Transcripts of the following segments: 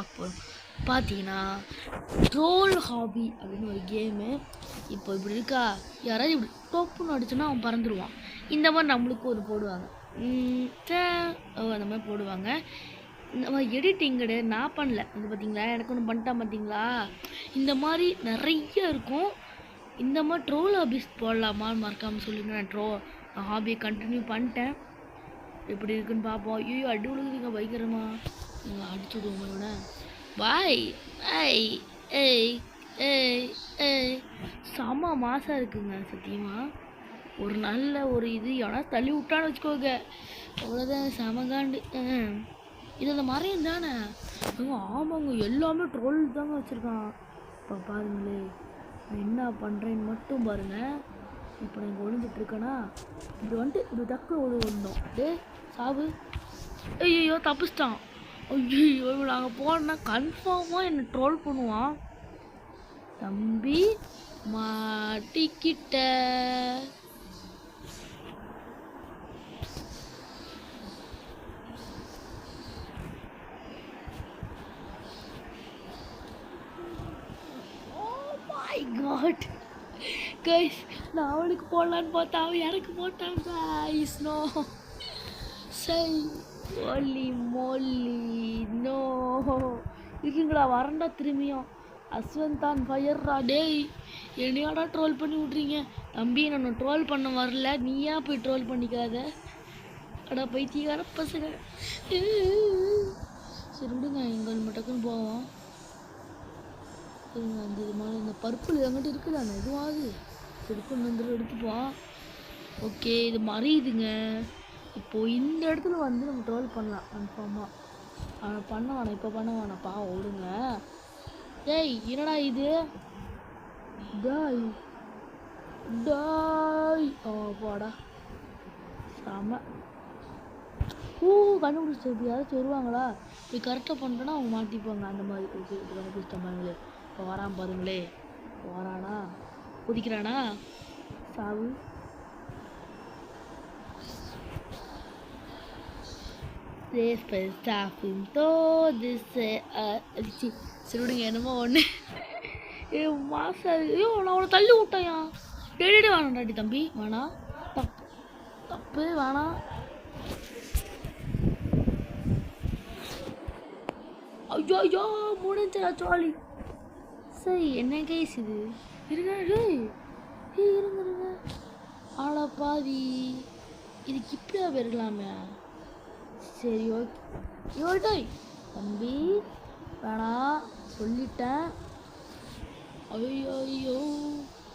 பார்க்க போகிறோம். பார்த்தீங்கன்னா ட்ரோல் ஹாபி அப்படின்னு ஒரு கேமு. இப்போ இப்படி இருக்கா, யாராவது இப்படி டோப்புன்னு அடிச்சுன்னா அவன் பறந்துடுவான். இந்த மாதிரி நம்மளுக்கு ஒரு போடுவாங்க, அந்த மாதிரி போடுவாங்க. இந்த மாதிரி எடிட்டிங் கிடையாது, நான் பண்ணல. இது பார்த்தீங்களா, எனக்கு ஒன்று பண்ணிட்டான் பார்த்தீங்களா. இந்த மாதிரி நிறைய இருக்கும். இந்த மாதிரி ட்ரோல் ஹாபிஸ் போடலாமான்னு மறக்காமல் சொல்லுங்கள். நான் ஹாபியை கண்டினியூ பண்ணிட்டேன். எப்படி இருக்குன்னு பார்ப்போம். ஐயோ அடி விழுகுதுங்க பயங்கரமா. நீங்கள் அடிச்சு விடுவோம் இவனை. பாய் ஏய் ஏய் ஏய் ஏய் செம்ம மாசாக இருக்குங்க சத்தியமாக. ஒரு நல்ல ஒரு இது எவனா தள்ளி விட்டான்னு வச்சுக்கோங்க, அவ்வளோதான் செமகாண்டு. இது அந்த மறையும் தானே. ஆமாங்க, எல்லாமே ட்ரோல் தாங்க வச்சுருக்கான். இப்போ பாருங்களே நான் என்ன பண்ணுறேன்னு மட்டும் பாருங்கள். இப்போ நான் இங்கே ஒழிஞ்சிட்ருக்கேன்னா இப்படி வந்துட்டு இப்படி டக்கு ஒழுங்கணும். டே சாவு. ஐயோ தப்பிச்சிட்டான். ஐயோ நாங்கள் போனால் கன்ஃபார்மாக என்னை ட்ரோல் பண்ணுவான். தம்பி மாட்டிக்கிட்ட. God guys, நான் அவனுக்கு போடலான்னு பார்த்தா அவன் எனக்கு போட்டான் guys. No say holy moly no. இருக்குங்களா வரண்டா திரும்பியும். அஸ்வந்தான் ஃபயர்ரா. டேய் என்னையோட ட்ரோல் பண்ணி விட்றீங்க தம்பி. நான் ட்ரோல் பண்ண வரல, நீயா போய் ட்ரோல் பண்ணிக்காத. அடா பைத்தியக்கார பசங்க. சரி விடுங்க, எங்கள் மட்டும் போவோம். அந்த இது மாதிரி இந்த பர்பிள் என்கிட்ட இருக்குதா, அந்த இதுவாது எடுக்கணும் வந்து எடுத்துப்போம். ஓகே இது மறையுதுங்க. இப்போது இந்த இடத்துல வந்து நம்ம ட்ரோல் பண்ணலாம் கன்ஃபார்மாக. ஆனால் பண்ண வேணாம், இப்போ பண்ண வேணாம்ப்பா ஓடுங்க. டேய் என்னடா இது, டாய் டாய். போடா செம. கண்டுபிடிச்சி இப்படி யாராச்சும் வருவாங்களா, இப்படி கரெக்டாக பண்ணிட்டோன்னா அவங்க மாட்டிப்பாங்க அந்த மாதிரி. ஓகே இப்போ கண்டுபிடிச்சிட்டேன் பாருங்களே. இப்போ வரான் பாருங்களே, வரானா குதிக்கிறானா சாவு. சரி விடுங்க, என்னமோ ஒன்று மாசம். ஐயோ நான் அவனை தள்ளி விட்டேயா. டேடி வேணாண்டாடி தம்பி, வேணாம் தப்பு தப்பு வேணாம். ஐயோ ஐயோ முடிஞ்சா ஜாலி. சரி என்ன கைஸ் இது இருங்க. இருங்க இருங்க. ஆளா பாதி இதுக்கு இப்படியா போயிருக்கலாமே. சரி ஓகே. யோட்டாய் தம்பி வேணாம் சொல்லிட்டேன். ஐயோ ஐயோ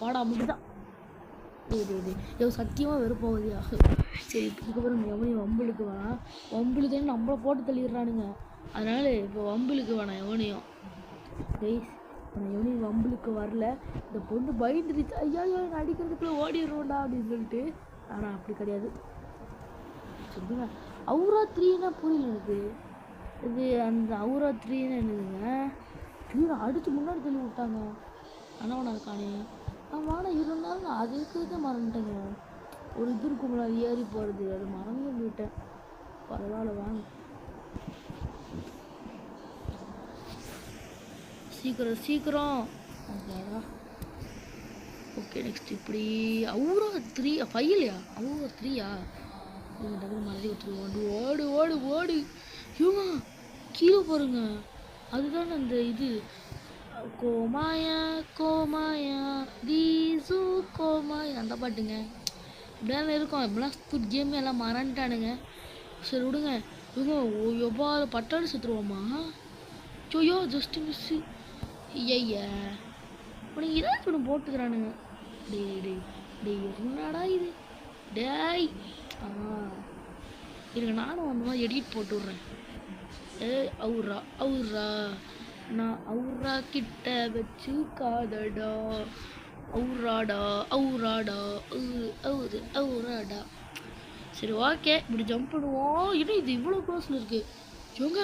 வாடா முடிதான். ஐயோ சத்தியமாக வெறுப்பாகுதியா. சரி இதுக்கப்புறம் எவனையும் வம்புலுக்கு வேணாம். வம்புலுக்குன்னு நம்மளை போட்டு தள்ளிடுறானுங்க. அதனால இப்போ வம்புலுக்கு வேணாம் எவனையும். கைஸ் நான் எவனையும் வம்புலுக்கு வரல. இந்த பொண்ணு பயந்துருச்சு. ஐயா நான் அடிக்கிறதுக்குள்ளே ஓடிடுவோண்டா அப்படின்னு சொல்லிட்டு. ஆனால் அப்படி கிடையாது. சொல்லுங்க அவுரா 3ன்னா புரியல எனக்கு. இது அந்த அவுரா 3ன்னு என்னதுங்க. அடுத்து முன்னாடி தள்ளி விட்டாங்க. ஆனால் அவனை இருக்கானே. நான் வாடா இருந்தாலும் நான் அது இருக்கிறத மறந்துட்டேங்க. ஒரு இது இருக்குங்களா ஏறி போகிறது, அது மறந்து போயிட்டேன். பரவாயில்ல வாங்க சீக்கிரம் சீக்கிரம். ஓகே நெக்ஸ்ட் இப்படி அவுரா 3 5இல்லையா, அவுரா 3யா. டக்குனு மறதி வச்சுருவோம். ஓடு ஓடு ஓடு. இவங்க கீழே பாருங்க, அதுதான் அந்த இது கோமாயா கோமாயா தீசு கோமாயா அந்த பாட்டுங்க. இப்படிதான் இருக்கும். இப்படிலாம் ஸ்குட் கேம் எல்லாம் மறந்துட்டானுங்க. சரி விடுங்க. இவங்க எவ்வளோ பட்டாடு சுற்றுவோமா. ஐயோ ஜஸ்ட்டு மிஸ்ஸு. ஐயா உனக்கு ஏதாச்சும் ஒன்று போட்டுக்கிறானுங்க. டே டே டே என்னடா இது டேய். இருங்க நானும் அந்த மாதிரி எடிட் போட்டு விட்றேன். அவுரா அவுரா நான் அவுரா கிட்ட வச்சு காதடா. அவுராடா அவுராடா அவுரு அவுராடா. சரி ஓகே இப்படி ஜம்ப் பண்ணுவோம். இன்னும் இது இவ்வளோ க்ளோஸில் இருக்குது. இவங்க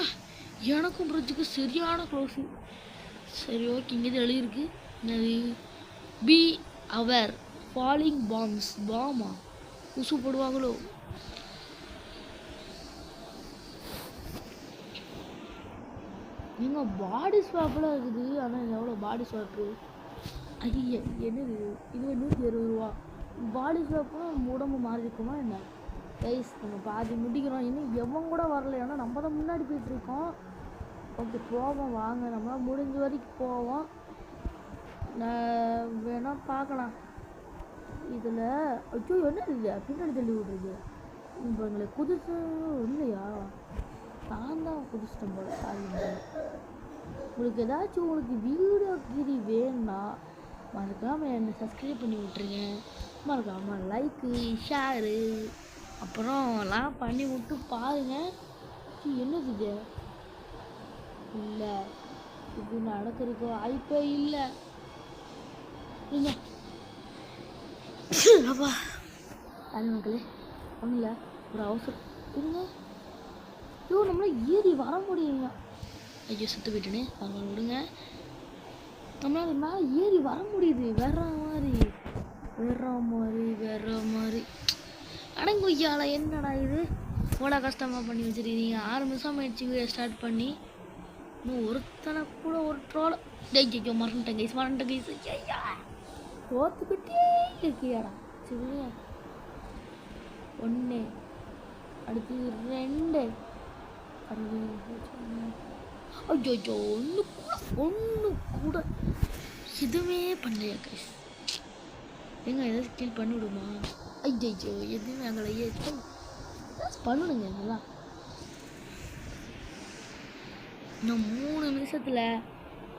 எனக்கும் பிரிட்ஜுக்கு சரியான க்ளோஸு. சரி ஓகே இங்கே இது எழுதியிருக்கு. என்னது பி அவர் ஃபாலிங் பாம்ஸ். பாமா உசு போடுவாங்களோ. எங்க பாடி ஸ்வாப்லாம் இருக்குது. ஆனால் எவ்வளோ பாடி ஸ்வாப்பு? ஐயா என்னது இது? 160 ரூபா. பாடி ஸ்வாப்னா நம்ம உடம்பு மாறி இருக்குமா என்ன? கைஸ் நம்ம பாதி முடிக்கிறோம். இன்னும் எவன் கூட வரல. ஏன்னா நம்ம தான் முன்னாடி போயிட்டுருக்கோம். ஓகே போவோம் வாங்க. நம்மளால் முடிஞ்ச வரைக்கும் போவோம். நான் வேணால் பார்க்கலாம். இதில் அச்சோ என்ன இல்லை பின்னாடி தள்ளி விட்றது. இப்போ எங்களை குதிச்சு இல்லையா? நான் தான் குதிச்சிட்டேன் போல. உங்களுக்கு ஏதாச்சும் உங்களுக்கு வீடியோ கீரி வேணும்னா மறக்காமல் என்னை சப்ஸ்கிரைப் பண்ணி விட்ருங்க. மறக்காமல் லைக்கு ஷேரு அப்புறம் எல்லாம் பண்ணி விட்டு பாருங்கள். என்னது இது? இல்லை இது நடக்கிறதுக்கு வாய்ப்பே இல்லை. இல்லை அப்பா அது மக்களே ஒன்றும் இல்லை, ஒரு அவசரம் இருங்க. ஐயோ நம்மளால ஏறி வர முடியுங்க. ஐயோ சுற்று போயிட்டுன்னு அவங்க விடுங்க. நம்மளால் மேலே ஏறி வர முடியுது. வேற மாதிரி அடங்குய்யால என்னடா இது போடா கஷ்டமாக பண்ணி வச்சுருக்கீங்க. 6 நிமிஷம் ஆயிடுச்சு வீடியோ ஸ்டார்ட் பண்ணி. இன்னும் ஒருத்தனை கூட ஒரு ட்ரோலை ஐயோ மறந்துட்டேன் கைஸ். ஐயா தோத்துக்கிட்டே இருக்கியாடா. சரிங்க 1 அடுத்து 2 ஐயோ ஒன்று கூட எதுவுமே பண்ணலையா கைஸ்? எங்க ஏதாச்சும் கில் பண்ணிவிடுமா? ஐயோ எதுவுமே எங்களை பண்ணணுங்க இதெல்லாம். இன்னும் 3 நிமிஷத்தில்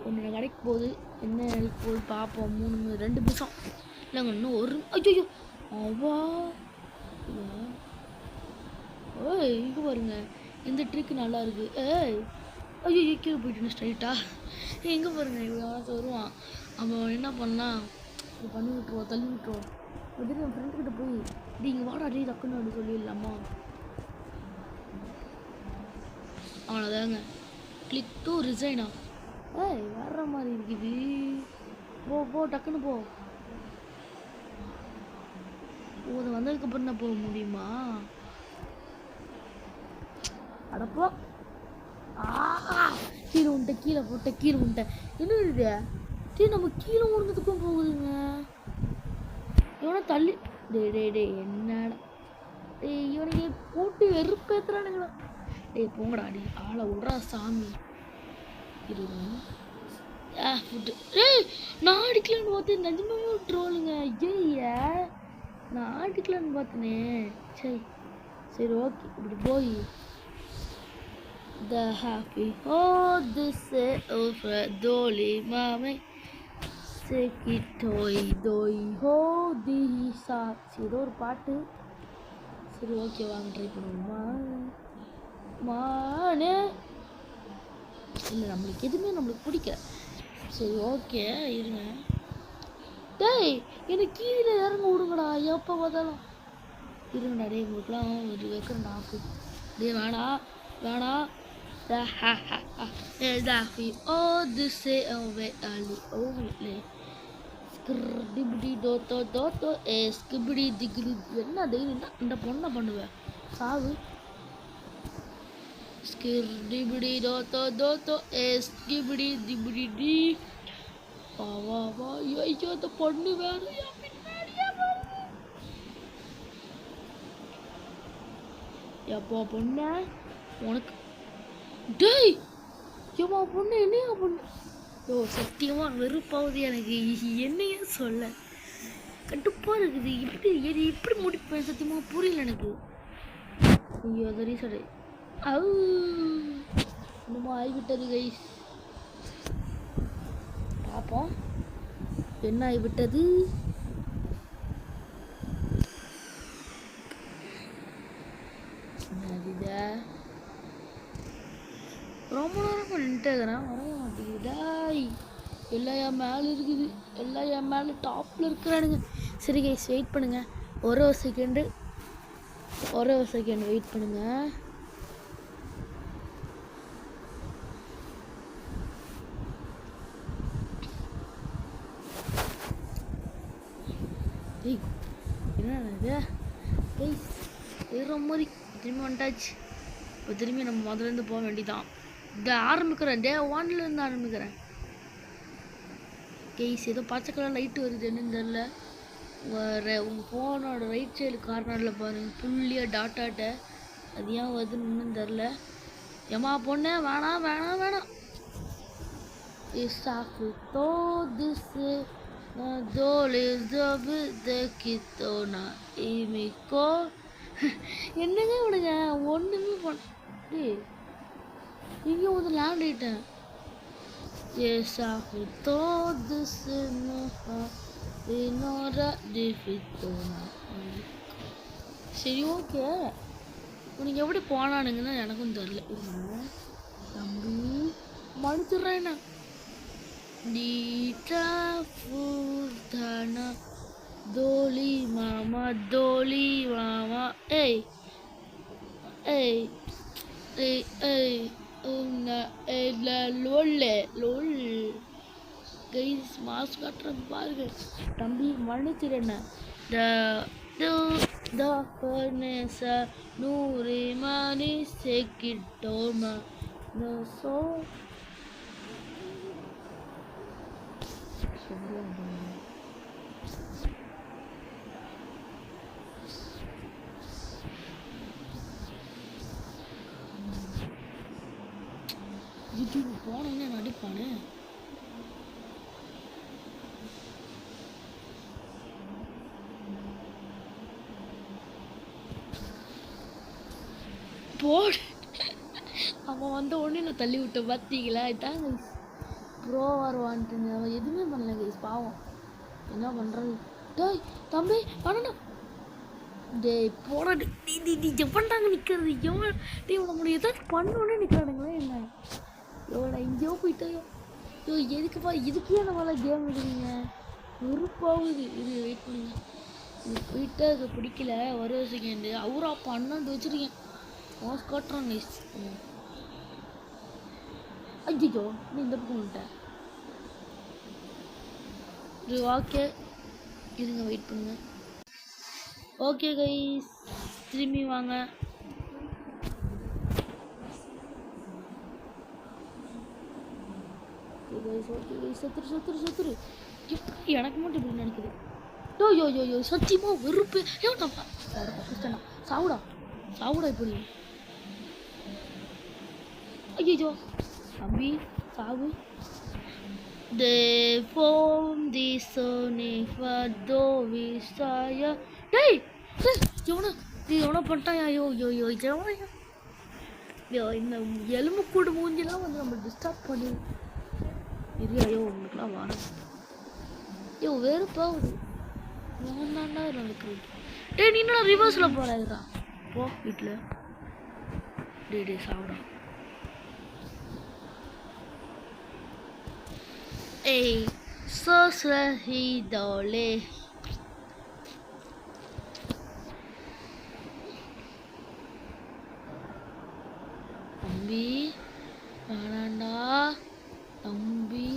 ஒன்று கிடைக்க போகுது. என்ன கிடைக்க போகுது பார்ப்போம். 2 நிமிஷம் இல்லைங்க. இன்னும் ஒரு ஐயோ அவ்வா ஓய் இங்கே பாருங்க. இந்த ட்ரிக்கு நல்லா இருக்கு. ஐயோ கீழே போயிட்டுன்னு ஸ்ட்ரைட்டாக எங்கே பாருங்க. இவ்வளோ வருவான். அவன் என்ன பண்ணலாம் இது பண்ணி விட்டுருவோம், தள்ளி விட்டுருவோம். திடீர்னு என் ஃப்ரெண்டுக்கிட்ட போய் நீங்கள் வாடா டே டக்குன்னு அப்படி சொல்லிடலாமா? அவ்வளோதாங்க. கிளிக் டு ரிசைனா. வர்ற மாதிரி இருக்குது. போ டக்குன்னு போ. அது வந்ததுக்கப்புறம் தான் போக முடியுமா? அடப்போ கீழே உண்டை என்ன இது? நம்ம கீழே விழுந்ததுக்கும் போகுதுங்க. இவனை தள்ளி டே என்னடா இவனுக்கு போட்டு வெறுப்பேத்துறானுங்களா? போங்கடா அடி ஆளை விட்றா சாமி. நான் அடிக்கலான்னு பார்த்தேன். நிஜமாவே ட்ரோலுங்க. ஐயா நான் அடிக்கலான்னு பார்த்தனே. சரி ஓகே இப்படி போய் The happy this over doli mame sekitoi doi ho di sa. ஏதோ ஒரு பாட்டு. சரி ஓகே வாங்க ட்ரை பண்ணுவோமா? மானே இல்லை நம்மளுக்கு எதுவுமே பிடிக்கல. சரி ஓகே இருங்க. டேய் எனக்கு கீழே இறங்க விடுங்கடா. எப்போ பார்த்தாலும் இருங்கடா. டே உங்களுக்குலாம் ஒரு வைக்கிற நாக்கு. டே வேணா என்ன தைரியம்னா இந்த பொண்ணை பண்ணுவேன் சாவு. அந்த பொண்ணு வேற எப்போ பொண்ண உனக்கு டேய் ஏமா பொண்ணு என்னையா பொண்ணு? சத்தியமாக வெறுப்பாவது எனக்கு. என்னையா சொல்ல கட்டுப்பாக இருக்குது. இப்படி முடிப்பேன் சத்தியமாக புரியல எனக்கு. ஐயோ அது ரீசடு இன்னுமா ஆகிவிட்டது கைஸ். பார்ப்போம் என்ன ஆகிவிட்டது. ரொம்ப நேரம் நின்றுக்கிறேன் வரைய மாட்டேங்குதா. எல்லாம் என் மேலே இருக்குது. எல்லாம் என் மேலே டாப்பில் இருக்கிறானுங்க. சரி கைஸ் வெயிட் பண்ணுங்க. ஒரே ஒரு செகண்ட் வெயிட் பண்ணுங்க. என்ன கைஸ் ஏறுற மாதிரி திரும்பி வந்துட்டாச்சு. இப்போ திரும்பி நம்ம முதலேருந்து போக வேண்டியதான். இந்த ஆரம்பிக்கிறேன் டே 1லேருந்து ஆரம்பிக்கிறேன். கேஸ் ஏதோ பச்சை கலர் லைட்டு வருது என்னன்னு தெரில. உங்கள் ஃபோனோட ரைட் சைடு கார்னரில் பாருங்கள் புள்ளியாக டாட்டாட்ட அது ஏன் வருதுன்னு இன்னும் தெரில. ஏமா பொண்ணு வேணாம் வேணாம் வேணாம். Isafu todo se na dole zabe de kitona imiko. என்னங்க விடுங்க ஒன்றுமே பண்ணு இங்கே வந்து லேண்ட் ஆகிட்டேன். Isafu todo se na dinora de kitona. சரி ஓகே உனக்கு எப்படி போனானுங்கன்னா எனக்கும் தெரில. தம்பி மனுச்சுடுறேன் நான் Dita Furdana Doli mama hey hey hey hey una la lol guys mask காட்டுறது பாருங்க தம்பி மன்னிச்சிடுறேன். the furnace நூறு மணி செக்கிட்டோமா no so யூடியூப் போனோம்னே நடிப்பானே. போடு அவன் வந்த உடனே நான் தள்ளி விட்டேன் பார்த்தீங்களா. இதாங்க ப்ரோ வருவான்ட்டுங்க அவன் எதுவுமே பண்ணல கைஸ் பாவம். என்ன பண்ணுறது டேய் தம்பி பண்ணணும் டேய் போட நீ எவன்டாங்க நிற்கிறது எவன் டே உனக்கு ஏதாச்சும் பண்ணோன்னே நிற்கிறானுங்களே என்ன எவ்வளோ எங்கேயோ போயிட்டாயோ எதுக்குப்பா இதுக்கே நம்மள கேம் விடுவீங்க வெறுப்பாகுது. இது வெயிட் பண்ணுங்க இது போயிட்டு அது பிடிக்கல ஒரு செகண்டு அவரா பண்ணாண்டு வச்சுருக்கேன் மாஸ் காட்டுறான் கைஸ். ஐயோ நீ இந்த பக்கம் வந்துட்டேன். ஓகே இருங்க வெயிட் பண்ணுங்க. ஓகே கைஸ் திரும்பி வாங்க. சத்துரு எப்படி எனக்கு மட்டும் இப்படி நினைக்குது. யோ சத்தியமா வெறுப்பு சாவுடா இப்படி. ஐயோ தம்பி சாவு. De form di sone fado visaya. டேய் எவனா பண்ணிட்டாயா. யோ இந்த எலும்பு கூடு மூஞ்சிலாம் வந்து நம்ம டிஸ்டர்ப் பண்ணி இல்லையோ உங்களுக்குலாம் வாரம் வெறுப்பாகுது. தாண்டா நடக்குது. டேய் நீ என்ன ரிவர்ஸில் போகிறாதுடா போ வீட்டில். டே சாப்பிடா. ஏய் சோஸ்லி டோலே தம்பி வேணாண்டா தம்பி.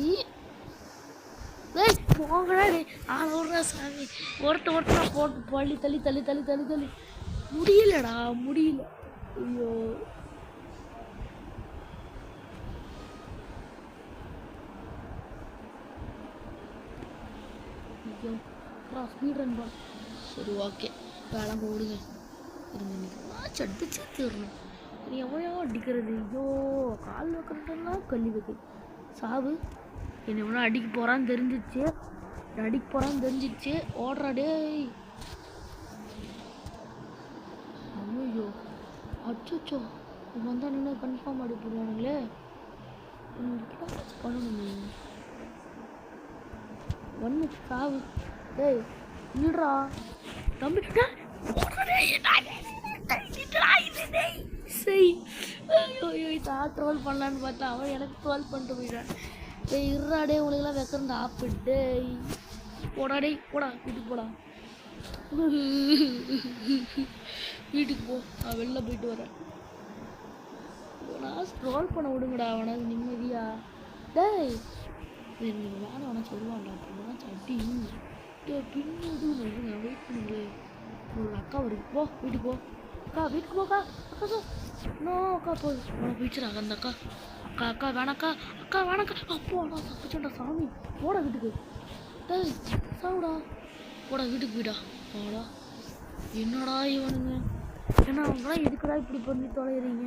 ஏய் போங்கடா டே ஆளோடுறா சாமி. ஒருத்தா போட்டு தள்ளி முடியலடா முடியல. ஐயோ ஸ்பீட் ரன் பண்ண. சரி ஓகே வேலை போடுங்க. சடிச்சு தரணும் நீ எவ்வளோ அடிக்கிறது. ஐயோ கால் வைக்கிறதெல்லாம் கல்லி வைக்க சாவு. என்னை எவ்வளோ அடிக்க போகிறான்னு தெரிஞ்சிச்சு ஓடுறாடே. ஐயோ அச்சோ வந்தால் நின்று கன்ஃபார்ம் அடி போடுவானுங்களே. பண்ணணுமே ஒன்று சாவு. டேய் இல்லடா தம்பி சரி. ஐயோ தான் ட்ரோல் பண்ணலான்னு பார்த்தா அவன் எனக்கு ட்ரோல் பண்ணிட்டு போயிட்டான். டேய் இருறாடே உங்களுக்கெல்லாம் வைக்கிறந்த ஆப்பிட்டு போடாடே போடா வீட்டுக்கு போடா. வீட்டுக்கு போ நான் வெளில போயிட்டு வரேன். நான் ட்ரோல் பண்ண விடுங்கடா அவனுக்கு நிம்மதியா. டேய் நீங்கள் வேலை வேணா சொல்லுவான்டா அப்படின்னா சட்டி பின்னாடி வெயிட் பண்ணுங்களே. ஒரு அக்கா வருது போ வீட்டுக்கு போ. அக்கா வீட்டுக்கு போக்கா அக்கா இன்னும் அக்கா போ உனக்கு போயிடுச்சுடா அந்த அக்கா அக்கா அக்கா வேணாக்கா அக்கா வேணாக்கா அப்போடா தப்பிச்சேன்டா சாமி. போடா வீட்டுக்கு. டேய் சாவுடா. போடா வீட்டுக்கு போயிடா. போடா. என்னடா இவனுங்க, ஏன்னா அவங்களாம் எதுக்குடா இப்படி பண்ணி தொலைகிறீங்க?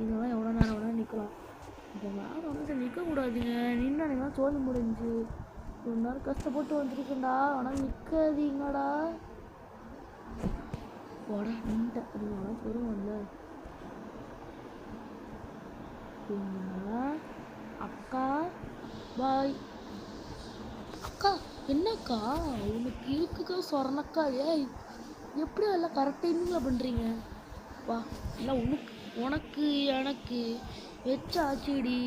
இதெல்லாம் எவ்வளோ நேரம் வேணால் நிற்கலாம். இப்போ வேறு ஒன்றும் நிற்கக்கூடாதுங்க. நின்னா சோழி முடிஞ்சு ஒரு நேரம் கஷ்டப்பட்டு வந்துருக்கேன்டா. ஆனால் நிற்காதீங்கடா. போடா நின்ட்டேன். அப்படின்னா சொல்லுவாங்கல்ல, அக்கா பாய். அக்கா என்னக்கா உனக்கு இருக்குக்கா சொரணக்கா? ஏய் எப்படி எல்லாம் கரெக்ட் டைமிங்கில் பண்ணுறீங்க? வா எல்லாம் உனக்கு எனக்கு வச்சாச்சுடி,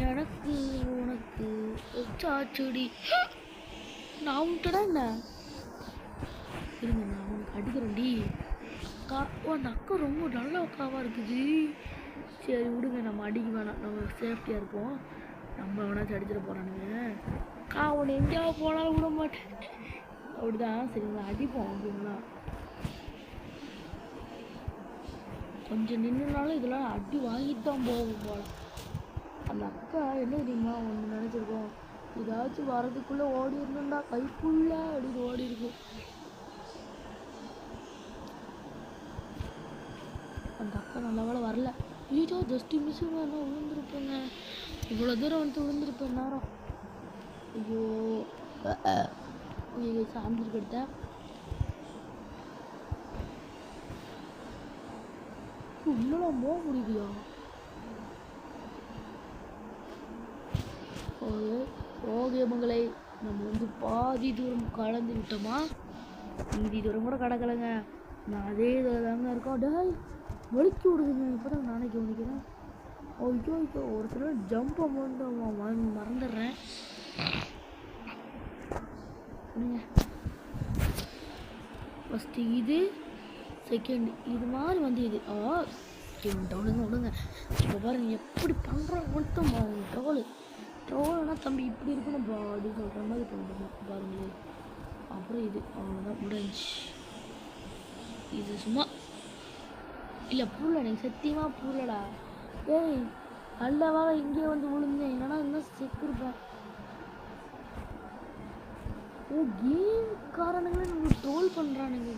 எனக்கு உனக்கு வச்சாச்சுடி. நான் உன்ட்டடா என்ன இருங்க, நான் உனக்கு அடிக்கிறேன்டி. அக்கா அந்த அக்கா ரொம்ப நல்ல அக்காவாக இருக்குது. சரி விடுங்க, நம்ம அடிக்க வேணாம், நம்ம சேஃப்டியாக இருப்போம். நம்ம வேணாச்சும் அடிச்சிட போகிறானுங்க. அக்கா உன்னை எங்கேயாவது போனாலும் விட மாட்டேன். அப்படிதான் சரிங்களா, அடிப்போம். அப்படிங்களா கொஞ்சம் நின்றுனாலும் இதெல்லாம் அடி வாங்கிட்டு தான் போகும் போல. அந்த அக்கா என்ன தெரியுமா ஒன்று நினச்சிருக்கோம், ஏதாச்சும் வரதுக்குள்ளே ஓடி இருந்தோம்டா கைக்குள்ள அப்படின்னு ஓடி இருக்கும். அந்த அக்கா நல்ல வேலை வரல. ஐயோ ஜஸ்ட் மிஸ்ஸுங்க, என்ன விழுந்துருப்பேங்க. இவ்வளோ தூரம் வந்து விழுந்துருப்பேன் நேரம். ஐயோ சாந்திருக்கு எடுத்தேன். உள்ளலாம் போக முடியுதியா? ஓகே மங்களை, நம்ம வந்து பாதி தூரம் கடந்து விட்டோமா? மீதி தூரம் கூட கடக்கலைங்க. நான் அதே இதில் தாங்க இருக்கோம். டேய் வலிக்கி விடுதுங்க. இப்போ தான் நானே கவனிக்கிறேன். ஐயோ இப்போ ஒரு சில ஜம்ப் அமௌண்ட் மறந்துடுறேன். ஃபஸ்ட்டு இது, செகண்ட் இது மாதிரி வந்து இது. விடுங்க. இப்போ பாருங்க எப்படி பண்ணுறோம் மட்டும் பாருங்க. ட்ரோல்னா தம்பி இப்படி இருக்கணும் அப்படின்னு சொல்கிற மாதிரி பண்ணுறோம் பாருங்களேன். அப்புறம் இது அவ்வளோதான் முடிஞ்சு. இது சும்மா இல்லை புரியல, எனக்கு சத்தியமாக புரியலடா. ஏய் நல்ல வேலை இங்கே வந்து விழுந்தேன், இல்லைன்னா இன்னும் செத்துருப்பேன். கேம் காரணங்களே நம்மளுக்கு ட்ரோல் பண்ணுறானுங்க.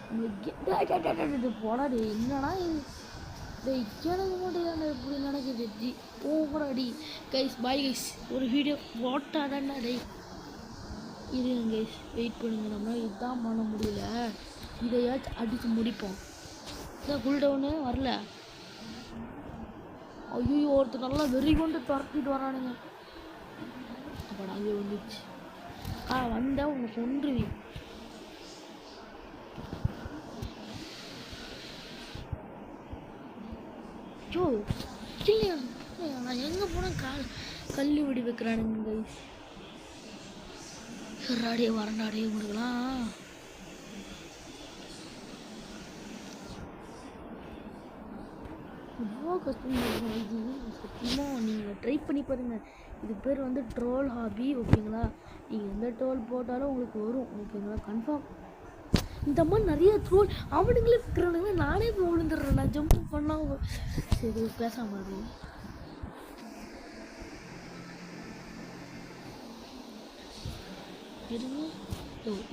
நம்மளுக்கு போடாடி என்னன்னா எனக்கு மட்டும் இப்படி நடக்குது. ஓவராடி கைஸ். Bye guys. ஒரு வீடியோ போட்டாதான்டா டே. இருங்க கைஸ், வெயிட் பண்ணுங்க. நம்ம இதுதான் பண்ண முடியல, இதையாச்சும் அடித்து முடிப்போம். இதான் கூல் டவுனு வரல. ஐயோ ஒருத்தர் நல்லா வெறி கொண்டு துரத்திட்டு வரானுங்க. அப்படா அங்கே வந்துச்சு. வந்தால் உங்களை கொன்றுவீங்க. ஜோ இல்லையா, நான் எங்கே போனால் கல்லு வெடி வைக்கிறானுங்க கைஸ். சராடியே வரண்டாடியே உங்களுக்குலாம். ரொம்ப கஷ்டம் இது சத்தியமாக. நீங்கள் ட்ரை பண்ணி பாருங்கள். இது பேர் வந்து ட்ரோல் ஹாபி. ஓகேங்களா, நீங்கள் எந்த ட்ரோல் போட்டாலும் உங்களுக்கு வரும். ஓகேங்களா கன்ஃபார்ம். இந்த மாதிரி நிறைய ட்ரோல் அவனுங்களே இருக்கிறானுங்க. நானே போய் விழுந்துடுறேன். நான் ஜம்ப் பண்ணால் சரி பேசாமல் இருக்கும்.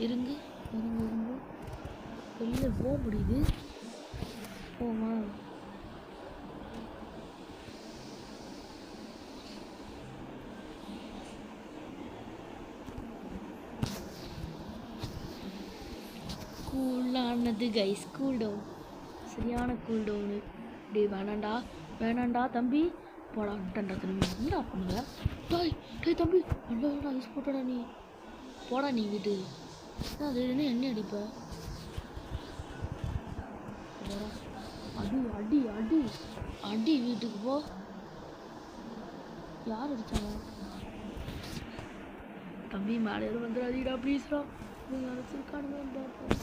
இருங்க வெளில போக முடியுது. போமா கூலானது கைஸ். கூல் டவுன், சரியான கூல் டவுனு. டே வேணாண்டா தம்பி. போடான்டா தம்பி. என்னடா பண்ணுங்க? டே தம்பி நல்லா யூஸ் போட்டடா நீ. போடா நீ வீட்டு. அது என்ன அடிப்ப? அடி வீட்டுக்கு போ. யார் அடிச்சாங்க? தம்பி மேலே வந்துடாதீடா ப்ளீஸ்டா. நீங்கள் அடிச்சிருக்கானுங்க பார்ப்போம்.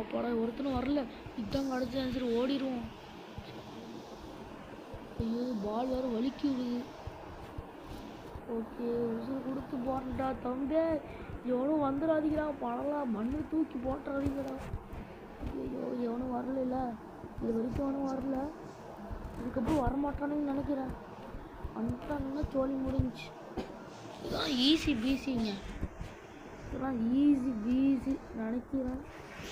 அப்பாடா ஒருத்தனும் வரல. இதான் கிடச்சி சரி ஓடிடுவோம். ஐயோ பால் வேறு வலிக்கி விடுது. ஓகே உசுறு கொடுத்து போறேன்டா தம்பி. எவனும் வந்துடாதீங்கடா. பழலாம் மண்ணு தூக்கி போட்டுறாதீங்கடா. ஐயோ எவனும் வரல. இது வரைக்கும் எவனும் வரல. இதுக்கப்புறம் வரமாட்டானுன்னு நினைக்கிறேன். வந்துட்டானுன்னா சோழி முடிஞ்சு. இதெல்லாம் ஈஸி பீஸிங்க, இதெல்லாம் ஈஸி பீஸி நினைக்கிறேன்.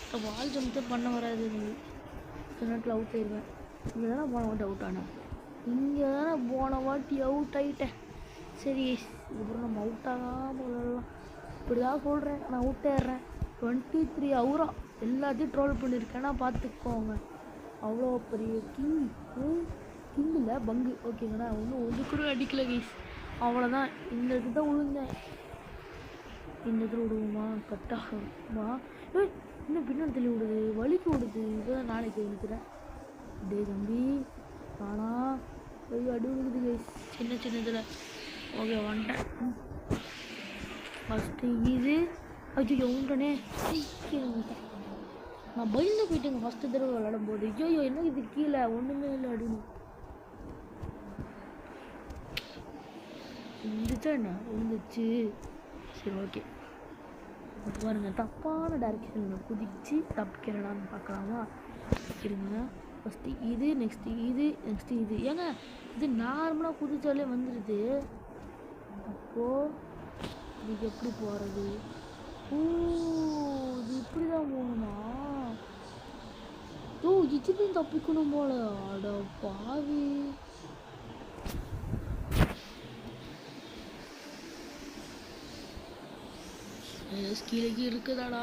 இப்போ வால் ஜம்ப்பே பண்ண வராது எனக்கு. சில நேரத்தில் அவுட் ஆயிடுவேன். இங்கே தானே போன வாட்டி அவுட் ஆனேன், இங்கே தானே போன வாட்டி அவுட் ஆகிட்டேன். சரி இதுக்கப்புறம் நம்ம அவுட் ஆகாமல் விளையாடலாம். இப்படி தான் சொல்கிறேன், நான் அவுட் ஆயிடுறேன். 23 ஹவராக எல்லாத்தையும் ட்ரோல் பண்ணியிருக்கேன்னா பார்த்துக்கோங்க. அவ்வளோ பெரிய கிங் இல்லை பங்கு. ஓகேங்கண்ணா, ஒன்றும் ஒன்று கூட அடிக்கல கைஸ். அவ்வளோதான், இந்த இது தான் விழுந்தேன். இந்த இதில் விடுவோமா கட்டாகுமா? இன்னும் பின்னாடி தள்ளி விடுது, வலிக்கு விடுது. இதுதான் நாளைக்கு நினைக்கிறேன். டே தம்பி ஆனா போய் அடி விழுகுது கைஸ் சின்ன சின்ன இதில். ஓகே வந்துட்டேன். ஃபஸ்ட்டு இது ஐயோ உண்டனே நான் பயந்து போயிட்டேங்க ஃபஸ்ட்டு தடவை விளையாடும் போது. ஐயோ என்ன இது கீழே ஒன்றுமே இல்லை அப்படின்னு இருந்துச்சா என்ன விழுந்துச்சு. சரி ஓகே பாருங்க, தப்பான டைரெக்ஷனில் குதிச்சு தப்பிக்கிறடான்னு பார்க்கலாமா? இருங்க, ஃபஸ்ட்டு இது நெக்ஸ்ட்டு இது நெக்ஸ்ட்டு இது. ஏங்க இது நார்மலாக குதிச்சாலே வந்துடுது. அப்போது இதுக்கு எப்படி போகிறது? ஓ இது இப்படி தான் போகணுமா? ஓ இதுலேயும் தப்பிக்கணும் போல. அட பாவி, கீழே இருக்குதாடா.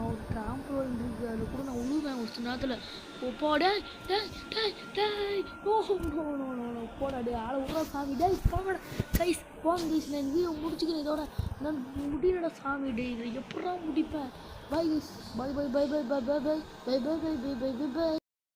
ஒரு ட்ராம்பல் இருக்கு, அது கூட நான் உழுவேன் ஒரு சில நேரத்தில். ஓப்பா டே டே டே டே no no no no no போடா டே ஆளை விட்றா சாமி. டே போங்கடா கைஸ் போங்க கைஸ், நான் வீடியோ முடிச்சுக்கிறேன் இதோட. நான் முடியலடா சாமி. டே இதை எப்படா முடிப்பேன்? Bye guys, bye bye bye bye bye bye bye bye bye bye bye bye by.